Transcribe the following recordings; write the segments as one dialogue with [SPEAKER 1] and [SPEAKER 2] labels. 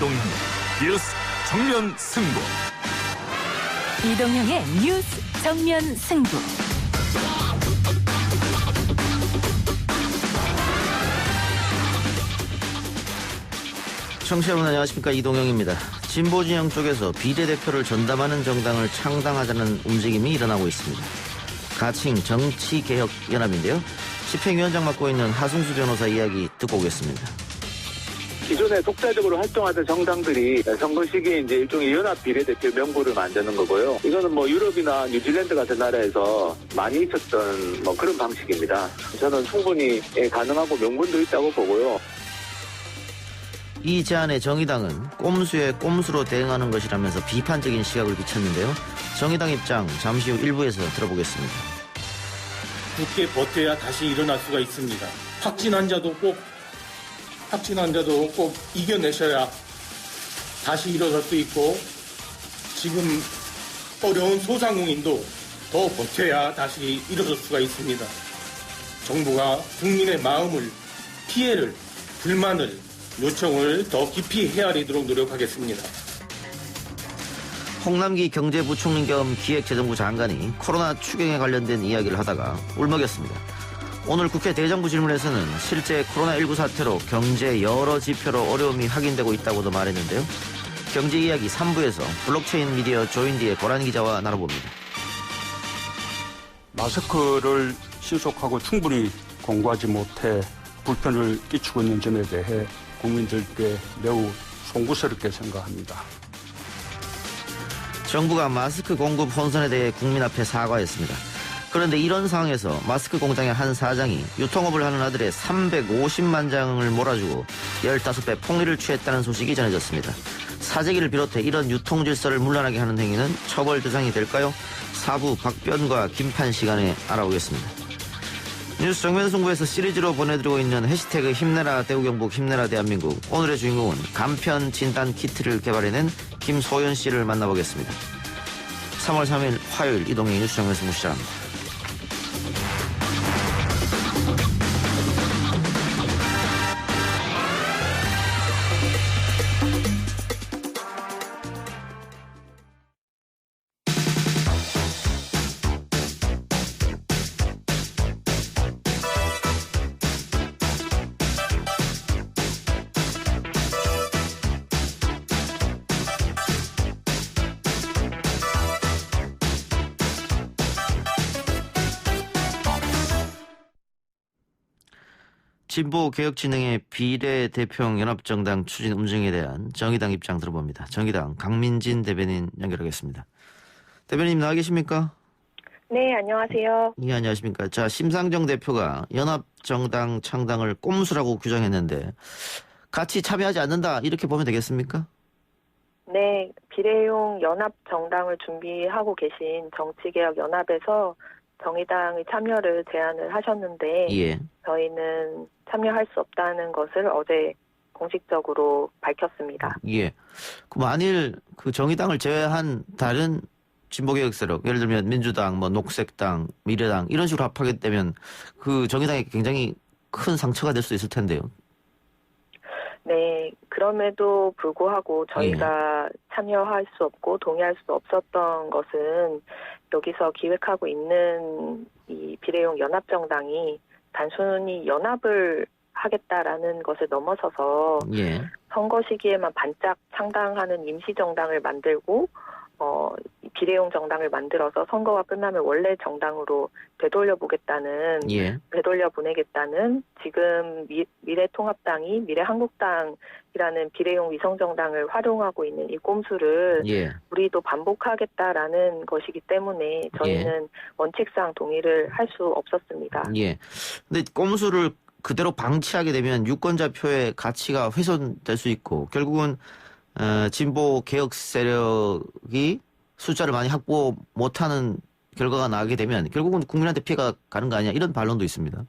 [SPEAKER 1] 이동형의 뉴스 정면 승부.
[SPEAKER 2] 이동형의 뉴스 정면 승부.
[SPEAKER 3] 청취자 여러분 안녕하십니까, 이동형입니다. 진보 진영 쪽에서 비례대표를 전담하는 정당을 창당하자는 움직임이 일어나고 있습니다. 가칭 정치개혁연합인데요. 집행위원장 맡고 있는 하승수 변호사 이야기 듣고 오겠습니다.
[SPEAKER 4] 기존에 독자적으로 활동하던 정당들이 선거 시기에 이제 일종의 연합 비례대표 명부를 만드는 거고요. 이거는 뭐 유럽이나 뉴질랜드 같은 나라에서 많이 있었던 뭐 그런 방식입니다. 저는 충분히 가능하고 명분도 있다고 보고요.
[SPEAKER 3] 이 제안에 정의당은 꼼수에 꼼수로 대응하는 것이라면서 비판적인 시각을 비쳤는데요. 정의당 입장 잠시 후 일부에서 들어보겠습니다.
[SPEAKER 5] 굳게 버텨야 다시 일어날 수가 있습니다. 확진 환자도 꼭 이겨내셔야 다시 일어설 수 있고, 지금 어려운 소상공인도 더 버텨야 다시 일어설 수가 있습니다. 정부가 국민의 마음을, 피해를, 불만을, 요청을 더 깊이 헤아리도록 노력하겠습니다.
[SPEAKER 3] 홍남기 경제부총리 겸 기획재정부 장관이 코로나 추경에 관련된 이야기를 하다가 울먹였습니다. 오늘 국회 대정부 질문에서는 실제 코로나19 사태로 경제 여러 지표로 어려움이 확인되고 있다고도 말했는데요. 경제 이야기 3부에서 블록체인 미디어 조인디의 고란 기자와 나눠봅니다.
[SPEAKER 6] 마스크를 신속하고 충분히 공부하지 못해 불편을 끼치고 있는 점에 대해 국민들께 매우 송구스럽게 생각합니다. 정부가
[SPEAKER 3] 마스크 공급 혼선에 대해 국민 앞에 사과했습니다. 그런데 이런 상황에서 마스크 공장의 한 사장이 유통업을 하는 아들의 350만 장을 몰아주고 15배 폭리를 취했다는 소식이 전해졌습니다. 사재기를 비롯해 이런 유통 질서를 문란하게 하는 행위는 처벌 대상이 될까요? 4부 박변과 김판 시간에 알아보겠습니다. 뉴스 정면 승부에서 시리즈로 보내드리고 있는 해시태그 힘내라 대구경북 힘내라 대한민국. 오늘의 주인공은 간편 진단 키트를 개발해낸 김소연 씨를 만나보겠습니다. 3월 3일 화요일 이동의 뉴스 정면 승부 시작합니다. 진보개혁진흥의 비례대표형 연합정당 추진 움직임에 대한 정의당 입장 들어봅니다. 정의당 강민진 대변인 연결하겠습니다. 대변인 나와 계십니까?
[SPEAKER 7] 네, 안녕하세요.
[SPEAKER 3] 예, 안녕하십니까. 자, 심상정 대표가 연합정당 창당을 꼼수라고 규정했는데 같이 참여하지 않는다 이렇게 보면 되겠습니까?
[SPEAKER 7] 네, 비례용 연합정당을 준비하고 계신 정치개혁연합에서 정의당의 참여를 제안을 하셨는데
[SPEAKER 3] 예.
[SPEAKER 7] 저희는 참여할 수 없다는 것을 어제 공식적으로 밝혔습니다.
[SPEAKER 3] 예. 그럼 만일 그 정의당을 제외한 다른 진보개혁 세력, 예를 들면 민주당, 뭐 녹색당, 미래당 이런 식으로 합하게 되면 그 정의당에 굉장히 큰 상처가 될 수 있을 텐데요.
[SPEAKER 7] 네, 그럼에도 불구하고 저희가 참여할 수 없고 동의할 수 없었던 것은 여기서 기획하고 있는 이 비례용 연합정당이 단순히 연합을 하겠다라는 것을 넘어서서 선거 시기에만 반짝 창당하는 임시정당을 만들고 비례용 정당을 만들어서 선거가 끝나면 원래 정당으로 되돌려보겠다는, 되돌려보내겠다는 지금 미래통합당이 미래한국당이라는 비례용 위성정당을 활용하고 있는 이 꼼수를 우리도 반복하겠다라는 것이기 때문에 저희는 원칙상 동의를 할 수 없었습니다.
[SPEAKER 3] 근데 꼼수를 그대로 방치하게 되면 유권자표의 가치가 훼손될 수 있고 결국은 진보 개혁 세력이 숫자를 많이 확보 못하는 결과가 나게 되면 결국은 국민한테 피해가 가는 거 아니냐 이런 반론도 있습니다.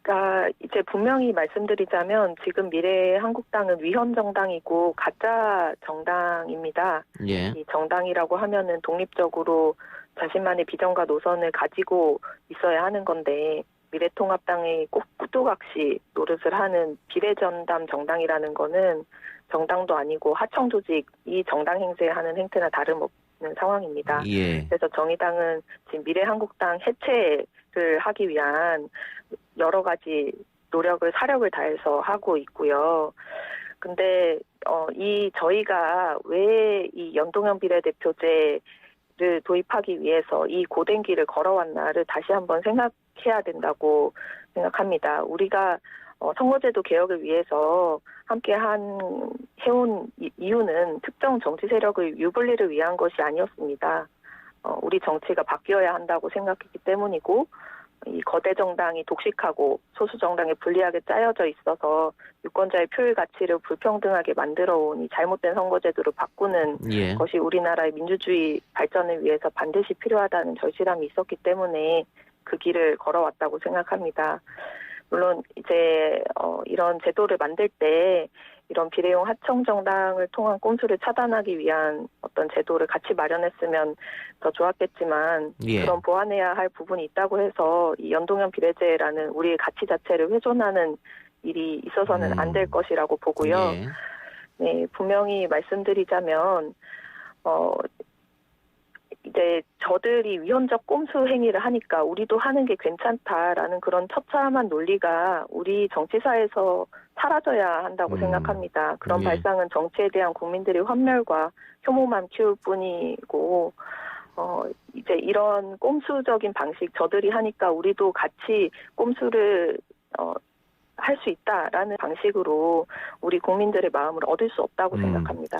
[SPEAKER 7] 그러니까 이제 분명히 말씀드리자면 지금 미래한국당은 위헌 정당이고 가짜 정당입니다. 이 정당이라고 하면은 독립적으로 자신만의 비전과 노선을 가지고 있어야 하는 건데 미래통합당이 꼭 구두각시 노릇을 하는 비례전담 정당이라는 거는 정당도 아니고 하청 조직이 정당 행세하는 행태나 다름없는 상황입니다.
[SPEAKER 3] 예.
[SPEAKER 7] 그래서 정의당은 지금 미래한국당 해체를 하기 위한 여러 가지 노력을 사력을 다해서 하고 있고요. 근데 저희가 왜 이 연동형 비례대표제를 도입하기 위해서 이 고된 길을 걸어왔나를 다시 한번 생각해야 된다고 생각합니다. 우리가 선거제도 개혁을 위해서 함께 해온 이유는 특정 정치 세력의 유불리를 위한 것이 아니었습니다. 우리 정치가 바뀌어야 한다고 생각했기 때문이고, 이 거대 정당이 독식하고 소수 정당에 불리하게 짜여져 있어서 유권자의 표의 가치를 불평등하게 만들어온 이 잘못된 선거제도를 바꾸는
[SPEAKER 3] 예.
[SPEAKER 7] 것이 우리나라의 민주주의 발전을 위해서 반드시 필요하다는 절실함이 있었기 때문에 그 길을 걸어왔다고 생각합니다. 물론 이제 이런 제도를 만들 때 이런 비례용 하청 정당을 통한 꼼수를 차단하기 위한 어떤 제도를 같이 마련했으면 더 좋았겠지만
[SPEAKER 3] 예.
[SPEAKER 7] 그런 보완해야 할 부분이 있다고 해서 이 연동형 비례제라는 우리의 가치 자체를 훼손하는 일이 있어서는 안 될 것이라고 보고요.
[SPEAKER 3] 예.
[SPEAKER 7] 네, 분명히 말씀드리자면 이제 저들이 위헌적 꼼수 행위를 하니까 우리도 하는 게 괜찮다라는 그런 처참한 논리가 우리 정치사에서 사라져야 한다고 생각합니다. 그런
[SPEAKER 3] 예.
[SPEAKER 7] 발상은 정치에 대한 국민들의 환멸과 혐오만 키울 뿐이고, 이제 이런 꼼수적인 방식 저들이 하니까 우리도 같이 꼼수를 할 수 있다라는 방식으로 우리 국민들의 마음을 얻을 수 없다고 생각합니다.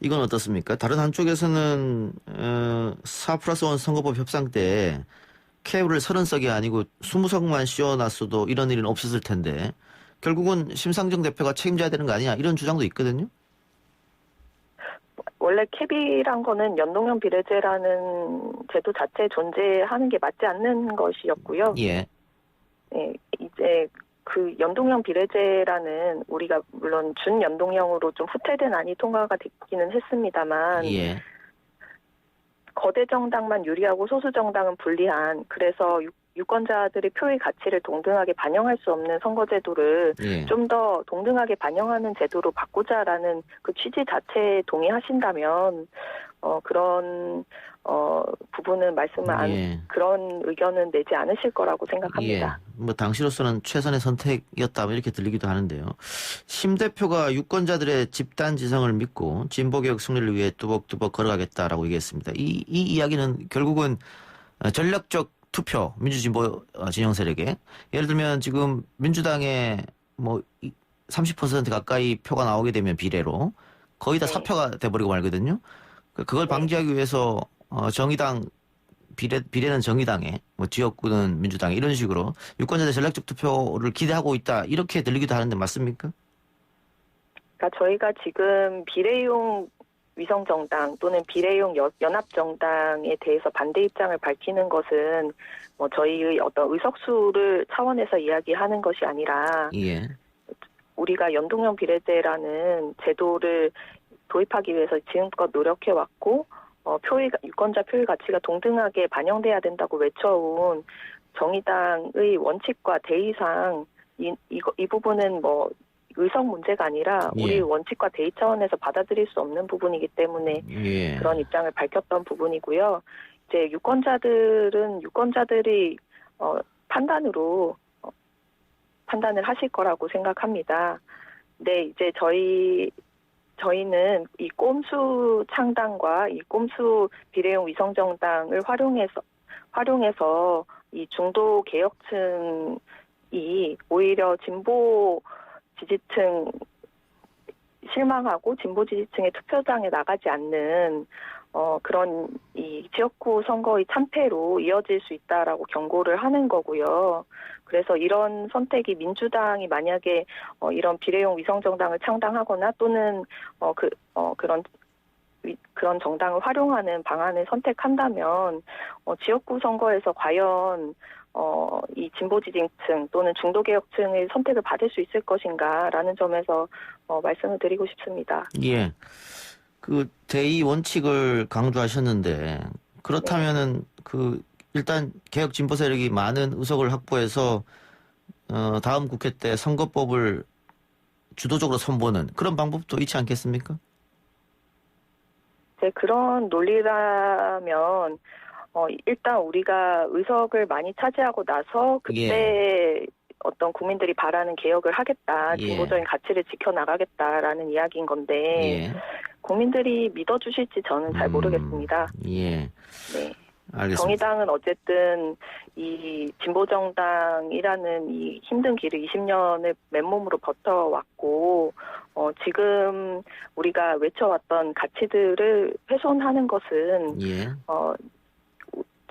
[SPEAKER 3] 이건 어떻습니까? 다른 한쪽에서는 4+1 선거법 협상 때 캡을 30석이 아니고 20석만 씌워놨어도 이런 일은 없었을 텐데 결국은 심상정 대표가 책임져야 되는 거 아니냐 이런 주장도 있거든요.
[SPEAKER 7] 원래 캡이란 거는 연동형 비례제라는 제도 자체에 존재하는 게 맞지 않는 것이었고요.
[SPEAKER 3] 예.
[SPEAKER 7] 네, 이제 그 연동형 비례제라는 우리가 물론 준연동형으로 좀 후퇴된 안이 통과가 됐기는 했습니다만
[SPEAKER 3] 예.
[SPEAKER 7] 거대 정당만 유리하고 소수 정당은 불리한, 그래서 유권자들의 표의 가치를 동등하게 반영할 수 없는 선거제도를
[SPEAKER 3] 예.
[SPEAKER 7] 좀 더 동등하게 반영하는 제도로 바꾸자라는 그 취지 자체에 동의하신다면 그런 부분은 말씀을
[SPEAKER 3] 예.
[SPEAKER 7] 그런 의견은 내지 않으실 거라고 생각합니다.
[SPEAKER 3] 예. 뭐 당시로서는 최선의 선택이었다 이렇게 들리기도 하는데요. 심 대표가 유권자들의 집단 지성을 믿고 진보개혁 승리를 위해 뚜벅뚜벅 걸어가겠다라고 얘기했습니다. 이 이야기는 결국은 전략적 투표, 민주진보 진영 세력에 예를 들면 지금 민주당에 뭐 30% 가까이 표가 나오게 되면 비례로 거의 다
[SPEAKER 7] 네.
[SPEAKER 3] 사표가 돼버리고 말거든요. 그걸 방지하기 위해서 정의당 비례는 정의당에 뭐 지역구는 민주당에 이런 식으로 유권자들 전략적 투표를 기대하고 있다 이렇게 들리기도 하는데 맞습니까?
[SPEAKER 7] 그러니까 저희가 지금 비례용 위성정당 또는 비례용 연합정당에 대해서 반대 입장을 밝히는 것은 뭐 저희의 어떤 의석수를 차원에서 이야기하는 것이 아니라
[SPEAKER 3] 예.
[SPEAKER 7] 우리가 연동형 비례제라는 제도를 도입하기 위해서 지금껏 노력해왔고 유권자 표의 가치가 동등하게 반영돼야 된다고 외쳐온 정의당의 원칙과 대의상 이 부분은 뭐 의석 문제가 아니라 우리
[SPEAKER 3] 예.
[SPEAKER 7] 원칙과 대의 차원에서 받아들일 수 없는 부분이기 때문에
[SPEAKER 3] 예.
[SPEAKER 7] 그런 입장을 밝혔던 부분이고요. 이제 유권자들이 판단으로 판단을 하실 거라고 생각합니다. 근데 이제 저희는 이 꼼수 창당과 이 꼼수 비례용 위성정당을 활용해서 이 중도 개혁층이 오히려 진보 지지층 실망하고 진보 지지층의 투표장에 나가지 않는 그런 이 지역구 선거의 참패로 이어질 수 있다라고 경고를 하는 거고요. 그래서 이런 선택이 민주당이 만약에 이런 비례용 위성정당을 창당하거나 또는 그런 정당을 활용하는 방안을 선택한다면 지역구 선거에서 과연 이 진보 지지층 또는 중도 개혁층의 선택을 받을 수 있을 것인가라는 점에서 말씀을 드리고 싶습니다.
[SPEAKER 3] 예. 그 대의 원칙을 강조하셨는데 그렇다면은 그 일단 개혁 진보 세력이 많은 의석을 확보해서 다음 국회 때 선거법을 주도적으로 선보는 그런 방법도 있지 않겠습니까?
[SPEAKER 7] 네, 그런 논리라면 일단 우리가 의석을 많이 차지하고 나서 그때 어떤 국민들이 바라는 개혁을 하겠다, 진보적인 가치를 지켜나가겠다라는 이야기인 건데 국민들이 믿어주실지 저는 잘 모르겠습니다.
[SPEAKER 3] 예.
[SPEAKER 7] 네.
[SPEAKER 3] 알겠습니다.
[SPEAKER 7] 정의당은 어쨌든 이 진보정당이라는 이 힘든 길을 20년을 맨몸으로 버텨왔고 지금 우리가 외쳐왔던 가치들을 훼손하는 것은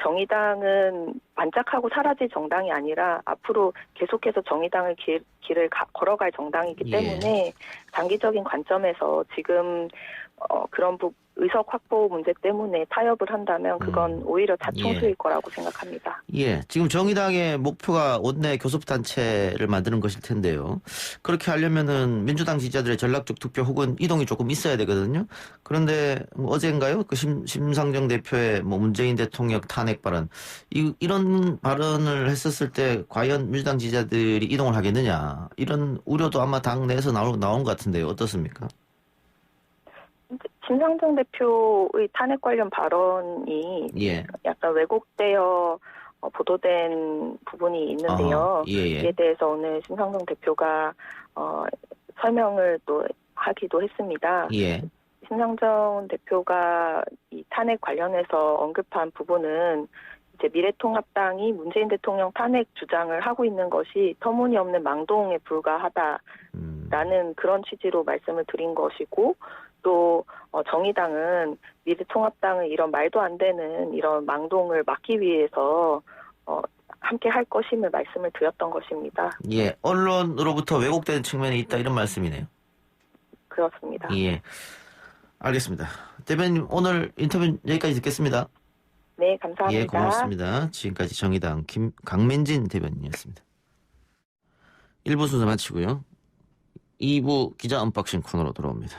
[SPEAKER 7] 정의당은 반짝하고 사라질 정당이 아니라 앞으로 계속해서 정의당의 길을 걸어갈 정당이기 때문에 장기적인 관점에서 지금 그런 의석 확보 문제 때문에 타협을 한다면 그건 오히려 자충수일 거라고 생각합니다.
[SPEAKER 3] 예, 지금 정의당의 목표가 원내 교섭단체를 만드는 것일 텐데요. 그렇게 하려면은 민주당 지지자들의 전략적 투표 혹은 이동이 조금 있어야 되거든요. 그런데 어젠가요? 그 심상정 대표의 문재인 대통령 탄핵 발언, 이런 발언을 했었을 때 과연 민주당 지지자들이 이동을 하겠느냐, 이런 우려도 아마 당 내에서 나온 것 같은데요. 어떻습니까?
[SPEAKER 7] 심상정 대표의 탄핵 관련 발언이 약간 왜곡되어 보도된 부분이 있는데요. 이에 대해서 오늘 심상정 대표가 설명을 또 하기도 했습니다. 심상정 대표가 이 탄핵 관련해서 언급한 부분은 이제 미래통합당이 문재인 대통령 탄핵 주장을 하고 있는 것이 터무니없는 망동에 불과하다라는 그런 취지로 말씀을 드린 것이고, 또 정의당은 미래통합당의 이런 말도 안 되는 이런 망동을 막기 위해서 함께 할 것임을 말씀을 드렸던 것입니다.
[SPEAKER 3] 예, 언론으로부터 왜곡된 측면이 있다, 이런 말씀이네요.
[SPEAKER 7] 그렇습니다.
[SPEAKER 3] 예, 알겠습니다. 대변인, 오늘 인터뷰 여기까지 듣겠습니다.
[SPEAKER 7] 네, 감사합니다.
[SPEAKER 3] 예, 고맙습니다. 지금까지 정의당 강민진 대변인이었습니다. 1부 순서 마치고요. 2부 기자 언박싱 코너로 돌아옵니다.